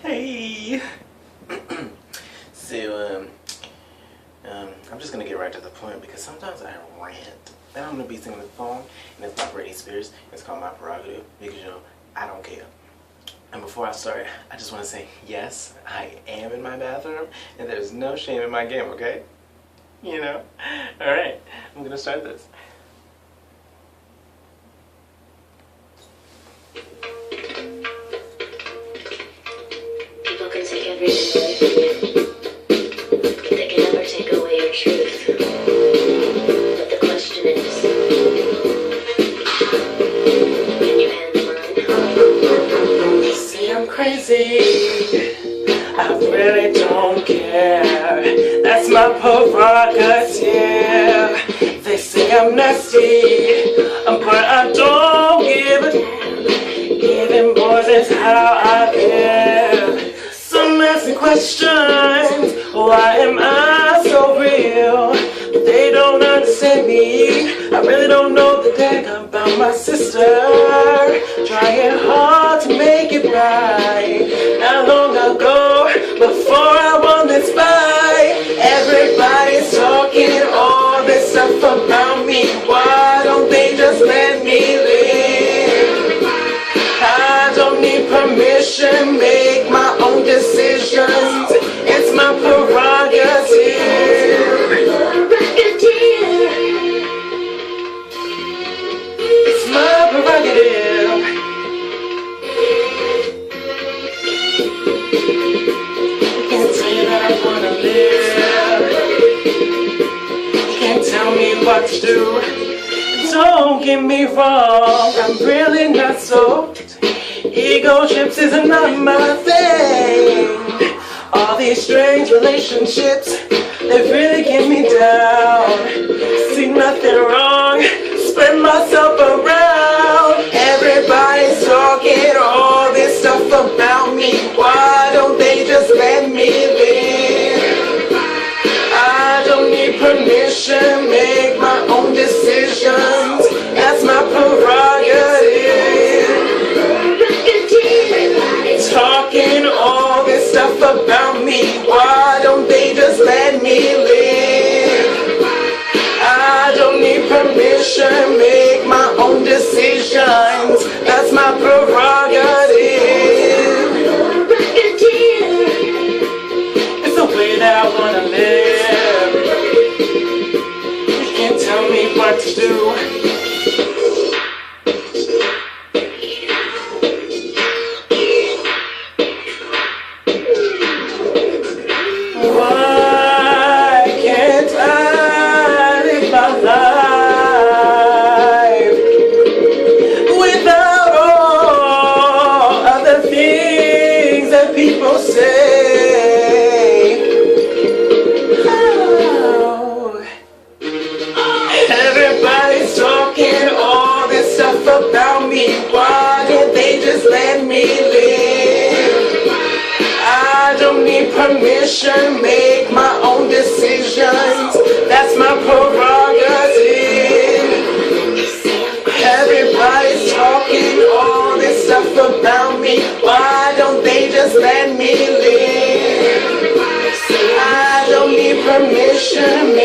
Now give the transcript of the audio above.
Hey. So, I'm just gonna get right to the point because sometimes I rant. Then I'm gonna be singing the song, and it's by Britney Spears. It's called My Prerogative because I don't care. And before I start, I just want to say yes, I am in my bathroom, and there's no shame in my game. Okay? All right. I'm gonna start this. People can take everything away from you, but they can never take away your truth. But the question is, can you handle mine? They say I'm crazy, I really don't care. That's my prerogative. They say I'm nasty, but I don't give a damn. Giving boys is how I live. Some asking questions, why am I so real? But they don't understand me. I really don't know the thing about my sister. Trying hard to make it right. Not long ago, before I won this fight, everybody's talking all this stuff about me. Why don't they just let me live? I don't need permission, make my own decisions. It's my prerogative. It's my prerogative. You can't say that I wanna live. You can't tell me what to do. Don't get me wrong, I'm really not so. Ego trips is not my thing. All these strange relationships, they really get me down. See nothing wrong, spread myself around. Everybody's talking all this stuff about me. Why don't they just let me live? I don't need permission, make my own decisions. That's my prerogative. Talking all this stuff about me. Why don't they just let me live? I don't need permission, make my own decisions. That's my prerogative. It's the way that I wanna live. You can't tell me what to do. Why can't I live my life without all other things that people say? Oh. Everybody's talking all this stuff about me. Why didn't they just let me live? I don't need permission, make my own decisions. That's my prerogative. Everybody's talking all this stuff about me. Why don't they just let me live? I don't need permission,